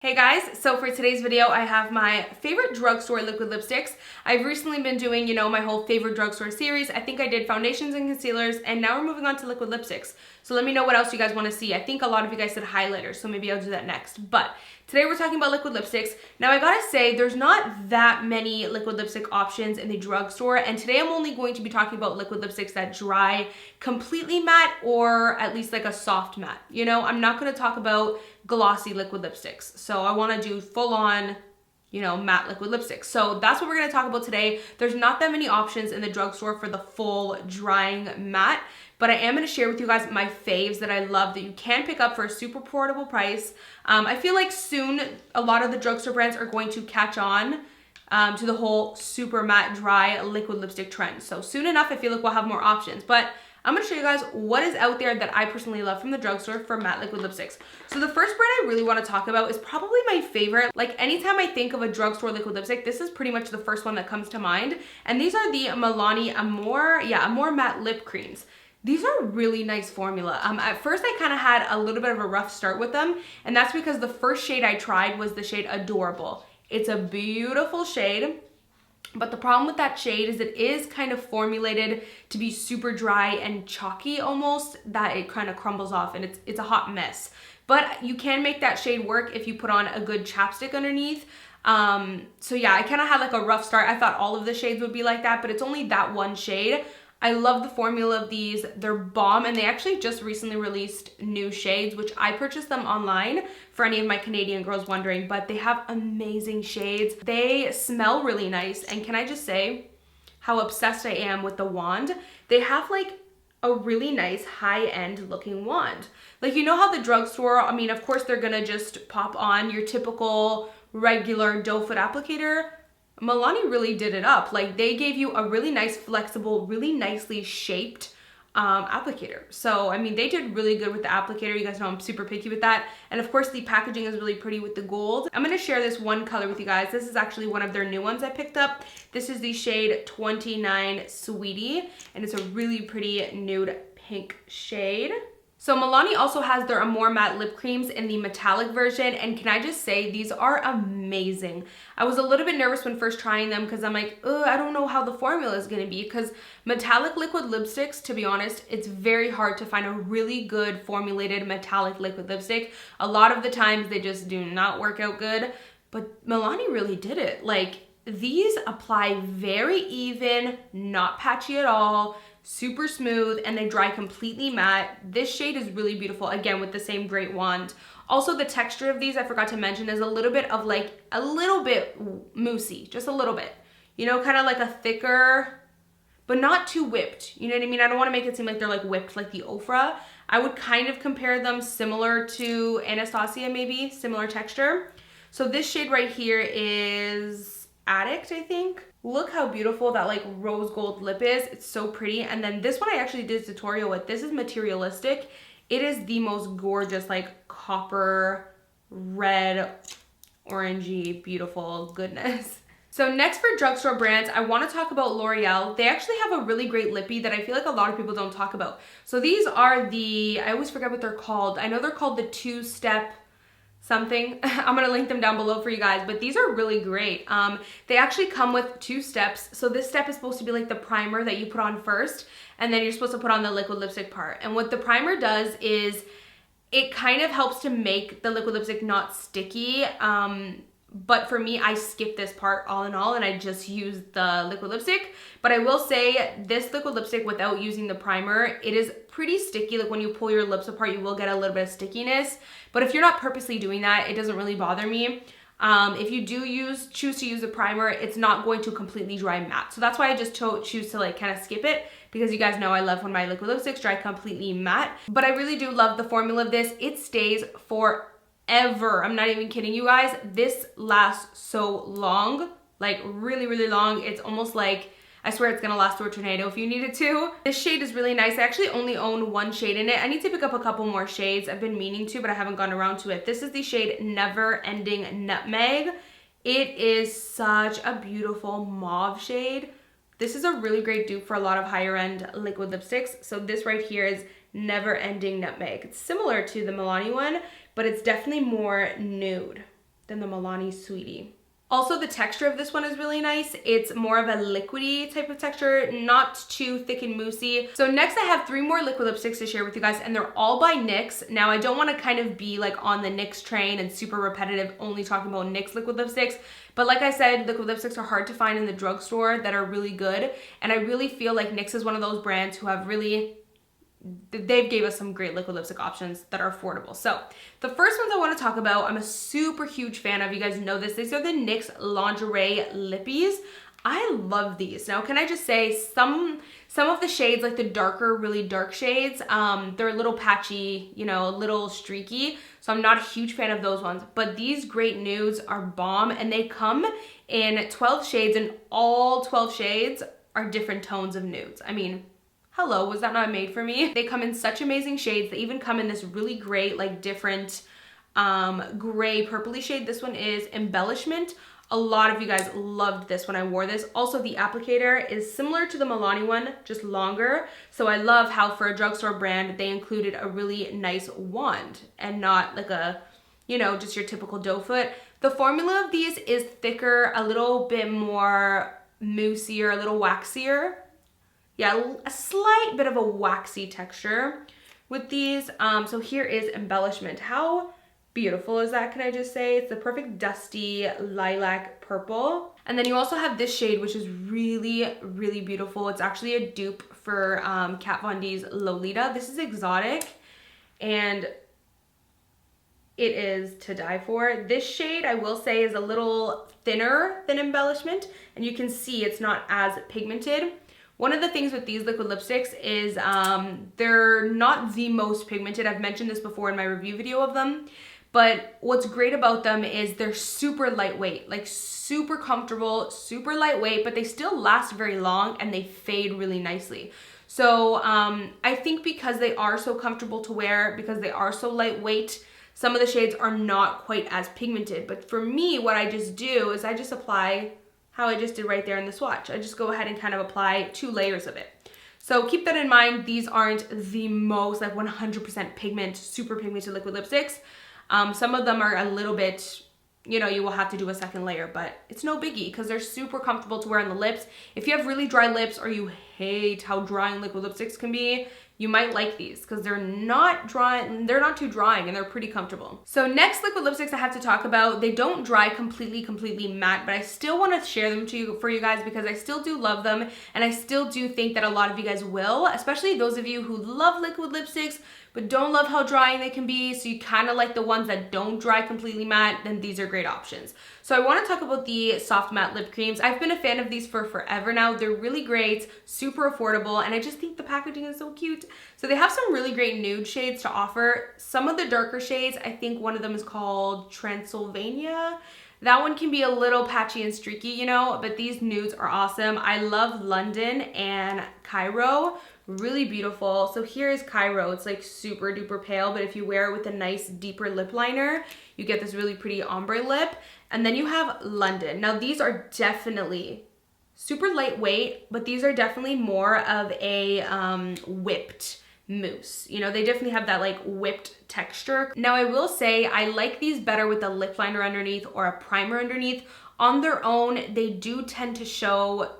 Hey guys, so for today's video, I have my favorite drugstore liquid lipsticks. I've recently been doing, my whole favorite drugstore series. I think I did foundations and concealers, and now we're moving on to liquid lipsticks. So let me know what else you guys want to see. I think a lot of you guys said highlighters, so maybe I'll do that next. But today we're talking about liquid lipsticks. Now I gotta say, there's not that many liquid lipstick options in the drugstore, and today I'm only going to be talking about liquid lipsticks that dry completely matte or at least like a soft matte. I'm not gonna talk about glossy liquid lipsticks. So I want to do full on, matte liquid lipsticks. So that's what we're going to talk about today. There's not that many options in the drugstore for the full drying matte, but I am going to share with you guys my faves that I love that you can pick up for a super affordable price. I feel like soon a lot of the drugstore brands are going to catch on to the whole super matte dry liquid lipstick trend. So soon enough, I feel like we'll have more options, but I'm going to show you guys what is out there that I personally love from the drugstore for matte liquid lipsticks. So the first brand I really want to talk about is probably my favorite. Like anytime I think of a drugstore liquid lipstick, this is pretty much the first one that comes to mind. And these are the Milani Amore Matte Lip Creams. These are really nice formula. At first I kind of had a little bit of a rough start with them, and that's because the first shade I tried was the shade Adorable. It's a beautiful shade. But the problem with that shade is it is kind of formulated to be super dry and chalky almost, that it kind of crumbles off and it's a hot mess. But you can make that shade work if you put on a good chapstick underneath. So yeah, I kind of had like a rough start. I thought all of the shades would be like that, but it's only that one shade. I love the formula of these. They're bomb, and they actually just recently released new shades, which I purchased them online for any of my Canadian girls wondering, but they have amazing shades. They smell really nice, and can I just say how obsessed I am with the wand? They have like a really nice high-end looking wand. Like, how the drugstore, of course they're gonna just pop on your typical regular doe foot applicator. Milani really did it up. Like, they gave you a really nice, flexible, really nicely shaped applicator. So, they did really good with the applicator. You guys know I'm super picky with that. And of course, the packaging is really pretty with the gold. I'm gonna share this one color with you guys. This is actually one of their new ones I picked up. This is the shade 29 Sweetie, and it's a really pretty nude pink shade. So Milani also has their Amore Matte Lip Creams in the metallic version, and can I just say, these are amazing. I was a little bit nervous when first trying them because I'm like, I don't know how the formula is going to be, because metallic liquid lipsticks, to be honest, it's very hard to find a really good formulated metallic liquid lipstick. A lot of the times they just do not work out good, but Milani really did it. Like, these apply very even, not patchy at all, super smooth, and they dry completely matte. This shade is really beautiful, again with the same great wand. Also, the texture of these, I forgot to mention, is a little bit moussey, just a little bit. Kind of like a thicker, but not too whipped. You know what I mean? I don't want to make it seem like they're like whipped like the Ofra. I would kind of compare them similar to Anastasia, maybe, similar texture. So this shade right here is Addict, I think. Look how beautiful that like rose gold lip is. It's so pretty. And then this one I actually did a tutorial with. This is Materialistic. It is the most gorgeous, like copper, red, orangey, beautiful goodness. So next for drugstore brands, I want to talk about L'Oreal. They actually have a really great lippy that I feel like a lot of people don't talk about. So these are I always forget what they're called. I know they're called the two-step something. I'm gonna link them down below for you guys, but these are really great. They actually come with two steps. So this step is supposed to be like the primer that you put on first, and then you're supposed to put on the liquid lipstick part. And what the primer does is it kind of helps to make the liquid lipstick not sticky. But for me, I skip this part all in all, and I just use the liquid lipstick. But I will say, this liquid lipstick without using the primer, it is pretty sticky. Like when you pull your lips apart, you will get a little bit of stickiness. But if you're not purposely doing that, it doesn't really bother me. If you do choose to use a primer, it's not going to completely dry matte. So that's why I just choose to like kind of skip it, because you guys know I love when my liquid lipsticks dry completely matte. But I really do love the formula of this. It stays for ever. I'm not even kidding you guys. This lasts so long, like really, really long. It's almost like, I swear it's gonna last through a tornado if you need it to. This shade is really nice. I actually only own one shade in it. I need to pick up a couple more shades. I've been meaning to, but I haven't gone around to it. This is the shade Neverending Nutmeg. It is such a beautiful mauve shade. This is a really great dupe for a lot of higher end liquid lipsticks. So this right here is Neverending Nutmeg. It's similar to the Milani one, but it's definitely more nude. than the Milani Sweetie. Also, the texture of this one is really nice. It's more of a liquidy type of texture, not too thick and moussey. So next I have 3 more liquid lipsticks to share with you guys, and they're all by NYX. Now, I don't want to kind of be like on the NYX train and super repetitive, only talking about NYX liquid lipsticks. But like I said, liquid lipsticks are hard to find in the drugstore that are really good. And I really feel like NYX is one of those brands who have really, they've gave us some great liquid lipstick options that are affordable. So the first ones I want to talk about, I'm a super huge fan of. You guys know this. These are the NYX Lingerie Lippies. I love these. Now, can I just say some of the shades, like the darker, really dark shades, they're a little patchy, you know, a little streaky. So I'm not a huge fan of those ones. But these great nudes are bomb, and they come in 12 shades, and all 12 shades are different tones of nudes. I mean, hello, was that not made for me? They come in such amazing shades. They even come in this really great, like different gray purpley shade. This one is Embellishment. A lot of you guys loved this when I wore this. Also, the applicator is similar to the Milani one, just longer. So I love how for a drugstore brand, they included a really nice wand and not like a, you know, just your typical doe foot. The formula of these is thicker, a little bit more moussier, a little waxier. Yeah, a slight bit of a waxy texture with these. So here is Embellishment. How beautiful is that, can I just say? It's the perfect dusty lilac purple. And then you also have this shade, which is really, really beautiful. It's actually a dupe for Kat Von D's Lolita. This is exotic, and it is to die for. This shade, I will say, is a little thinner than Embellishment, and you can see it's not as pigmented. One of the things with these liquid lipsticks is they're not the most pigmented. I've mentioned this before in my review video of them, but what's great about them is they're super lightweight, like super comfortable, super lightweight, but they still last very long and they fade really nicely. So I think because they are so comfortable to wear, because they are so lightweight, some of the shades are not quite as pigmented. But for me, what I just do is I just apply how I just did right there in the swatch. I just go ahead and kind of apply 2 layers of it. So keep that in mind. These aren't the most like 100% pigment, super pigmented liquid lipsticks. Some of them are a little bit, you know, you will have to do a second layer, but it's no biggie because they're super comfortable to wear on the lips. If you have really dry lips or you hate how drying liquid lipsticks can be, you might like these because they're not dry, they're not too drying, and they're pretty comfortable. So next liquid lipsticks I have to talk about, they don't dry completely matte, but I still want to share them for you guys because I still do love them, and I still do think that a lot of you guys will, especially those of you who love liquid lipsticks but don't love how drying they can be, so you kind of like the ones that don't dry completely matte, then these are great options. So I want to talk about the soft matte lip creams. I've been a fan of these for forever now. They're really great, super affordable, and I just think the packaging is so cute. So they have some really great nude shades to offer. Some of the darker shades, I think one of them is called Transylvania. That one can be a little patchy and streaky, you know, but these nudes are awesome. I love London and Cairo. Really beautiful. So here is Cairo. It's like super duper pale, but if you wear it with a nice deeper lip liner, you get this really pretty ombre lip. And then you have London. Now these are definitely super lightweight, but these are definitely more of a whipped mousse. You know, they definitely have that like whipped texture. Now I will say I like these better with a lip liner underneath or a primer underneath. On their own, they do tend to show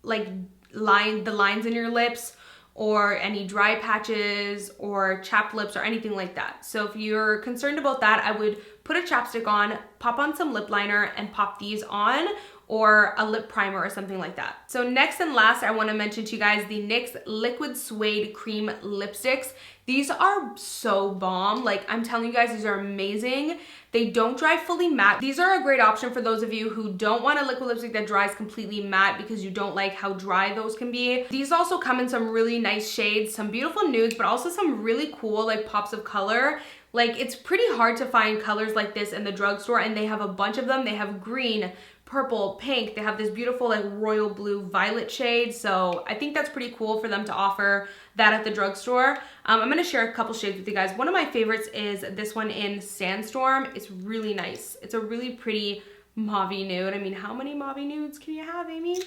like the lines in your lips or any dry patches or chapped lips or anything like that. So if you're concerned about that, I would put a chapstick on, pop on some lip liner, and pop these on, or a lip primer or something like that. So next and last, I wanna mention to you guys the NYX Liquid Suede Cream Lipsticks. These are so bomb. Like, I'm telling you guys, these are amazing. They don't dry fully matte. These are a great option for those of you who don't want a liquid lipstick that dries completely matte because you don't like how dry those can be. These also come in some really nice shades, some beautiful nudes, but also some really cool like pops of color. Like, it's pretty hard to find colors like this in the drugstore, and they have a bunch of them. They have green, purple, pink. They have this beautiful like royal blue violet shade. So I think that's pretty cool for them to offer that at the drugstore. I'm gonna share a couple shades with you guys. One of my favorites is this one in Sandstorm. It's really nice. It's a really pretty mauve-y nude. I mean, how many mauve-y nudes can you have, Amy?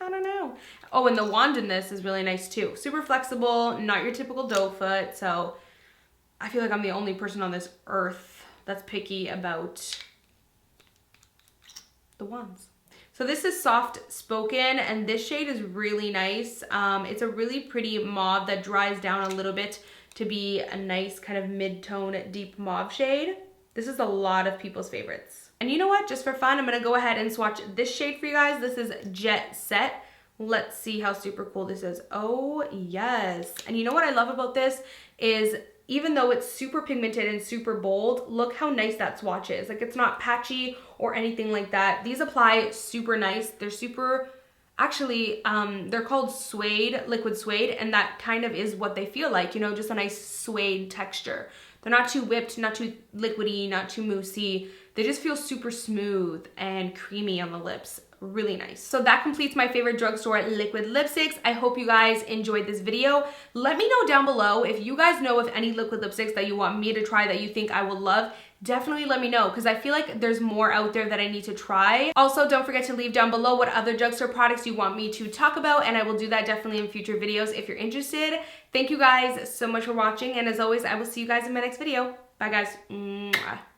I don't know. Oh, and the wand in this is really nice too. Super flexible, not your typical doe foot. So I feel like I'm the only person on this earth that's picky about the ones. So this is Soft Spoken, and this shade is really nice. It's a really pretty mauve that dries down a little bit to be a nice kind of mid-tone deep mauve shade. This is a lot of people's favorites. And you know what? Just for fun, I'm gonna go ahead and swatch this shade for you guys. This is Jet Set. Let's see how super cool this is. Oh, yes. And you know what I love about this is even though it's super pigmented and super bold, look how nice that swatch is. Like, it's not patchy or anything like that. These apply super nice. They're super, actually, they're called suede, liquid suede, and that kind of is what they feel like, you know, just a nice suede texture. They're not too whipped, not too liquidy, not too moussey. They just feel super smooth and creamy on the lips. Really nice. So that completes my favorite drugstore liquid lipsticks. I hope you guys enjoyed this video. Let me know down below if you guys know of any liquid lipsticks that you want me to try that you think I will love. Definitely let me know, because I feel like there's more out there that I need to try. Also, don't forget to leave down below what other drugstore products you want me to talk about, and I will do that definitely in future videos if you're interested. Thank you guys so much for watching, and as always, I will see you guys in my next video. Bye guys. Mwah.